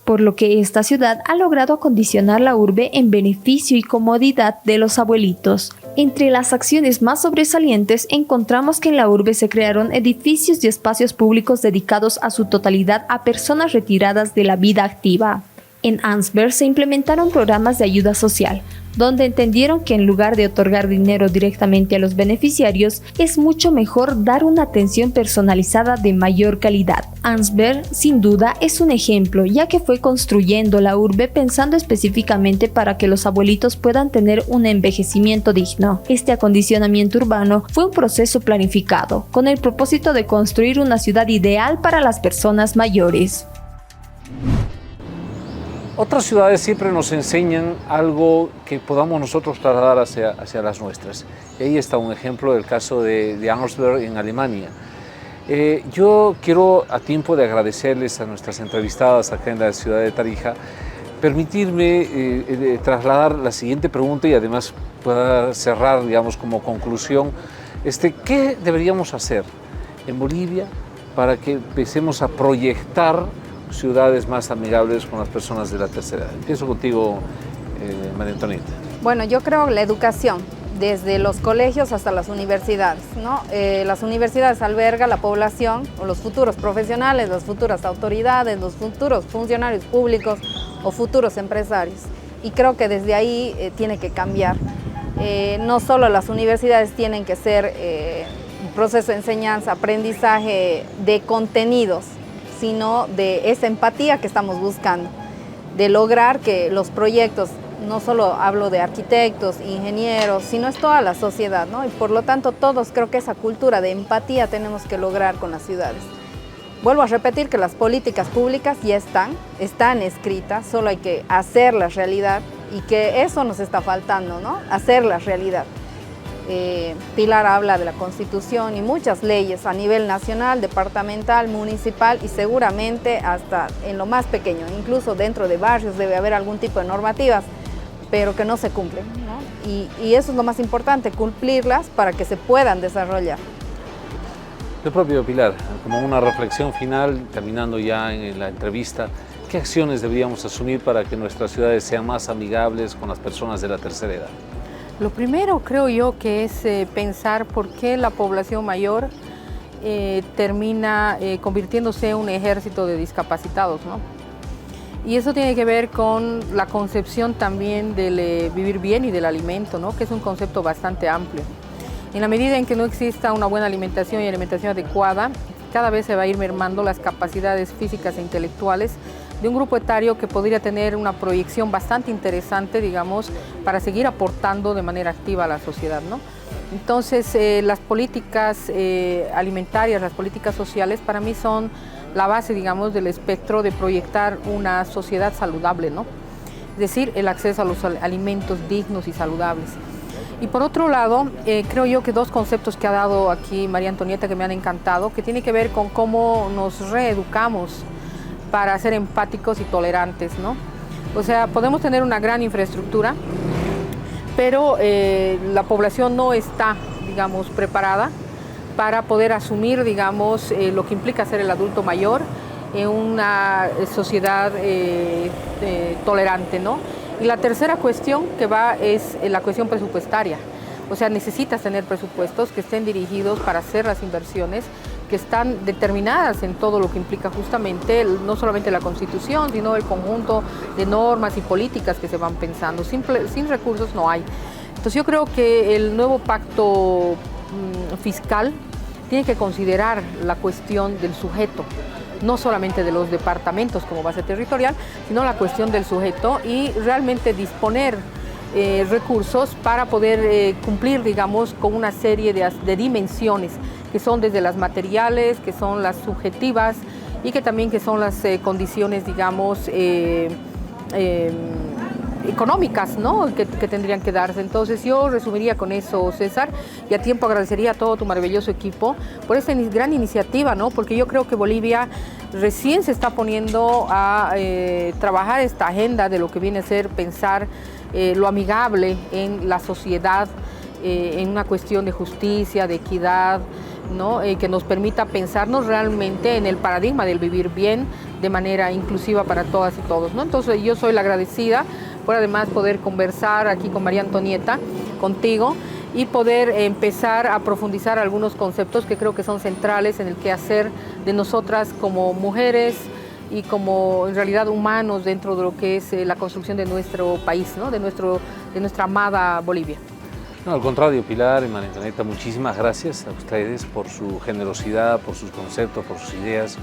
por lo que esta ciudad ha logrado acondicionar la urbe en beneficio y comodidad de los abuelitos. Entre las acciones más sobresalientes encontramos que en la urbe se crearon edificios y espacios públicos dedicados a su totalidad a personas retiradas de la vida activa. En Ansberg se implementaron programas de ayuda social, donde entendieron que en lugar de otorgar dinero directamente a los beneficiarios, es mucho mejor dar una atención personalizada de mayor calidad. Ansberg, sin duda, es un ejemplo, ya que fue construyendo la urbe pensando específicamente para que los abuelitos puedan tener un envejecimiento digno. Este acondicionamiento urbano fue un proceso planificado, con el propósito de construir una ciudad ideal para las personas mayores. Otras ciudades siempre nos enseñan algo que podamos nosotros trasladar hacia las nuestras. Y ahí está un ejemplo del caso de Ansberg en Alemania. Yo quiero, a tiempo de agradecerles a nuestras entrevistadas acá en la ciudad de Tarija, permitirme trasladar la siguiente pregunta y además pueda cerrar, digamos, como conclusión. ¿Qué deberíamos hacer en Bolivia para que empecemos a proyectar ciudades más amigables con las personas de la tercera edad? Empiezo contigo, María Antonieta. Bueno, yo creo la educación, desde los colegios hasta las universidades, ¿no? Las universidades albergan la población, o los futuros profesionales, las futuras autoridades, los futuros funcionarios públicos o futuros empresarios. Y creo que desde ahí tiene que cambiar. No solo las universidades tienen que ser un proceso de enseñanza, aprendizaje de contenidos, sino de esa empatía que estamos buscando, de lograr que los proyectos, no solo hablo de arquitectos, ingenieros, sino es toda la sociedad, ¿no? Y por lo tanto todos creo que esa cultura de empatía tenemos que lograr con las ciudades. Vuelvo a repetir que las políticas públicas ya están escritas, solo hay que hacerlas realidad y que eso nos está faltando, ¿no? Hacerlas realidad. Pilar habla de la Constitución y muchas leyes a nivel nacional, departamental, municipal y seguramente hasta en lo más pequeño, incluso dentro de barrios debe haber algún tipo de normativas, pero que no se cumplen, ¿no? y eso es lo más importante, cumplirlas para que se puedan desarrollar. El propio Pilar, como una reflexión final, terminando ya en la entrevista, ¿qué acciones deberíamos asumir para que nuestras ciudades sean más amigables con las personas de la tercera edad? Lo primero creo yo que es pensar por qué la población mayor termina convirtiéndose en un ejército de discapacitados, ¿no? Y eso tiene que ver con la concepción también del vivir bien y del alimento, ¿no? Que es un concepto bastante amplio. En la medida en que no exista una buena alimentación y alimentación adecuada, cada vez se va a ir mermando las capacidades físicas e intelectuales de un grupo etario que podría tener una proyección bastante interesante, digamos, para seguir aportando de manera activa a la sociedad, ¿no? Entonces, las políticas alimentarias, las políticas sociales, para mí son la base, digamos, del espectro de proyectar una sociedad saludable, ¿no? Es decir, el acceso a los alimentos dignos y saludables. Y por otro lado, creo yo que dos conceptos que ha dado aquí María Antonieta que me han encantado, que tiene que ver con cómo nos reeducamos para ser empáticos y tolerantes, ¿no? O sea, podemos tener una gran infraestructura, pero la población no está, digamos, preparada para poder asumir, digamos, lo que implica ser el adulto mayor en una sociedad tolerante, ¿no? Y la tercera cuestión que va es la cuestión presupuestaria. O sea, necesitas tener presupuestos que estén dirigidos para hacer las inversiones que están determinadas en todo lo que implica justamente, no solamente la Constitución, sino el conjunto de normas y políticas que se van pensando. Sin recursos no hay. Entonces yo creo que el nuevo pacto fiscal tiene que considerar la cuestión del sujeto, no solamente de los departamentos como base territorial, sino la cuestión del sujeto y realmente disponer recursos para poder cumplir, digamos, con una serie de dimensiones que son desde las materiales, que son las subjetivas y que también que son las condiciones, digamos, económicas, ¿no? que tendrían que darse. Entonces yo resumiría con eso, César, y a tiempo agradecería a todo tu maravilloso equipo por esta gran iniciativa, ¿no? Porque yo creo que Bolivia recién se está poniendo a trabajar esta agenda de lo que viene a ser pensar lo amigable en la sociedad, en una cuestión de justicia, de equidad, ¿no? Que nos permita pensarnos realmente en el paradigma del vivir bien de manera inclusiva para todas y todos, ¿no? Entonces yo soy la agradecida por además poder conversar aquí con María Antonieta, contigo, y poder empezar a profundizar algunos conceptos que creo que son centrales en el quehacer de nosotras como mujeres y como en realidad humanos dentro de lo que es la construcción de nuestro país, ¿no? de nuestra amada Bolivia. No, al contrario, Pilar y María Antonieta, muchísimas gracias a ustedes por su generosidad, por sus conceptos, por sus ideas,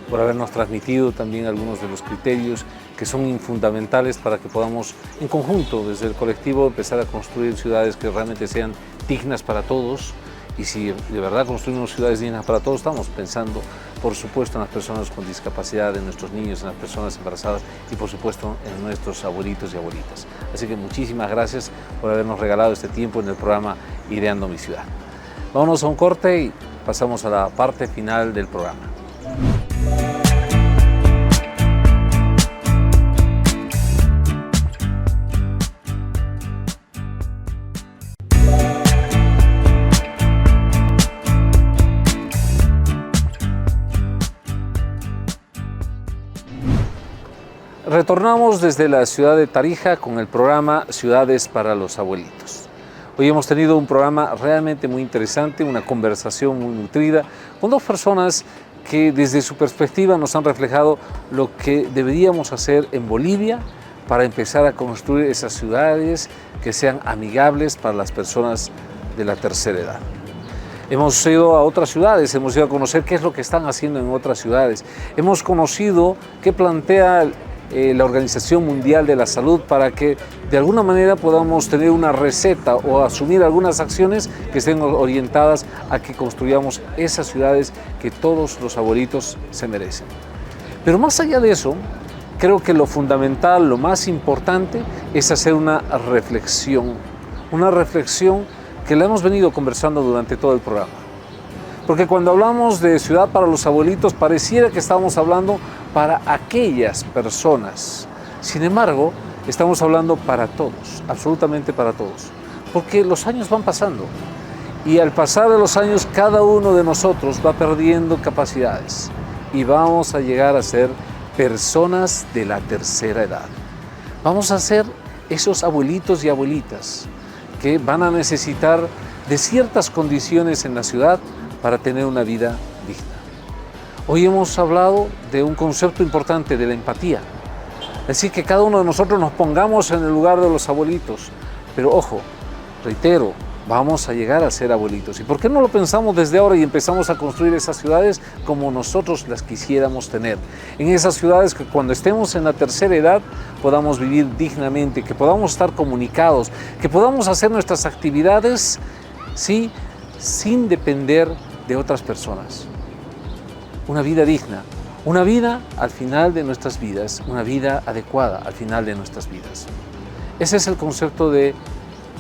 por habernos transmitido también algunos de los criterios que son fundamentales para que podamos en conjunto, desde el colectivo, empezar a construir ciudades que realmente sean dignas para todos. Y si de verdad construimos ciudades dignas para todos, estamos pensando, por supuesto, en las personas con discapacidad, en nuestros niños, en las personas embarazadas y, por supuesto, en nuestros abuelitos y abuelitas. Así que muchísimas gracias por habernos regalado este tiempo en el programa Ideando mi Ciudad. Vámonos a un corte y pasamos a la parte final del programa. Retornamos desde la ciudad de Tarija con el programa Ciudades para los Abuelitos. Hoy hemos tenido un programa realmente muy interesante, una conversación muy nutrida con dos personas que desde su perspectiva nos han reflejado lo que deberíamos hacer en Bolivia para empezar a construir esas ciudades que sean amigables para las personas de la tercera edad. Hemos ido a otras ciudades, hemos ido a conocer qué es lo que están haciendo en otras ciudades. Hemos conocido qué plantea la Organización Mundial de la Salud para que de alguna manera podamos tener una receta o asumir algunas acciones que estén orientadas a que construyamos esas ciudades que todos los abuelitos se merecen. Pero más allá de eso, creo que lo fundamental, lo más importante es hacer una reflexión que la hemos venido conversando durante todo el programa. Porque cuando hablamos de ciudad para los abuelitos, pareciera que estamos hablando para aquellas personas. Sin embargo, estamos hablando para todos, absolutamente para todos. porque los años van pasando y al pasar de los años cada uno de nosotros va perdiendo capacidades y vamos a llegar a ser personas de la tercera edad. Vamos a ser esos abuelitos y abuelitas que van a necesitar de ciertas condiciones en la ciudad para tener una vida digna. Hoy hemos hablado de un concepto importante, de la empatía. Es decir, que cada uno de nosotros nos pongamos en el lugar de los abuelitos. Pero ojo, reitero, vamos a llegar a ser abuelitos. ¿Y por qué no lo pensamos desde ahora y empezamos a construir esas ciudades como nosotros las quisiéramos tener? En esas ciudades que cuando estemos en la tercera edad podamos vivir dignamente, que podamos estar comunicados, que podamos hacer nuestras actividades, ¿sí?, sin depender de otras personas. Una vida digna, una vida al final de nuestras vidas, una vida adecuada al final de nuestras vidas. Ese es el concepto de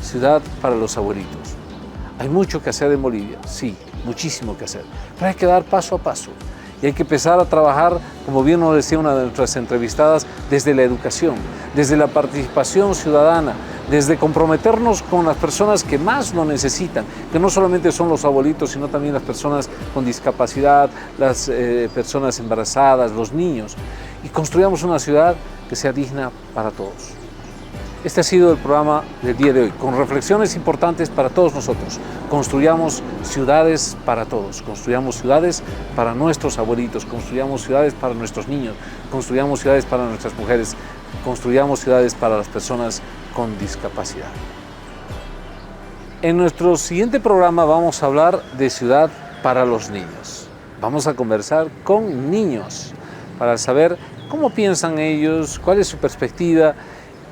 ciudad para los abuelitos. Hay mucho que hacer en Bolivia, sí, muchísimo que hacer, pero hay que dar paso a paso y hay que empezar a trabajar, como bien nos decía una de nuestras entrevistadas, desde la educación, desde la participación ciudadana, desde comprometernos con las personas que más lo necesitan, que no solamente son los abuelitos, sino también las personas con discapacidad, las personas embarazadas, los niños, y construyamos una ciudad que sea digna para todos. Este ha sido el programa del día de hoy, con reflexiones importantes para todos nosotros. Construyamos ciudades para todos, construyamos ciudades para nuestros abuelitos, construyamos ciudades para nuestros niños, construyamos ciudades para nuestras mujeres, construyamos ciudades para las personas con discapacidad. En nuestro siguiente programa vamos a hablar de ciudad para los niños. Vamos a conversar con niños para saber cómo piensan ellos, cuál es su perspectiva,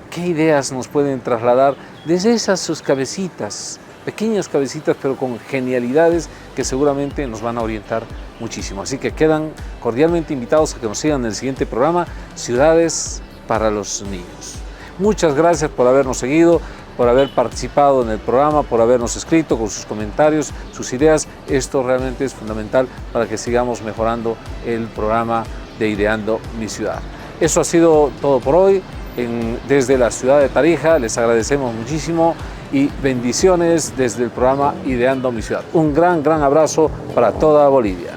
qué ideas nos pueden trasladar desde esas sus cabecitas, pequeñas cabecitas, pero con genialidades que seguramente nos van a orientar muchísimo. Así que quedan cordialmente invitados a que nos sigan en el siguiente programa, Ciudades para los Niños. Muchas gracias por habernos seguido, por haber participado en el programa, por habernos escrito con sus comentarios, sus ideas. Esto realmente es fundamental para que sigamos mejorando el programa de Ideando mi Ciudad. Eso ha sido todo por hoy. Desde la ciudad de Tarija les agradecemos muchísimo y bendiciones desde el programa Ideando mi Ciudad. Un gran abrazo para toda Bolivia.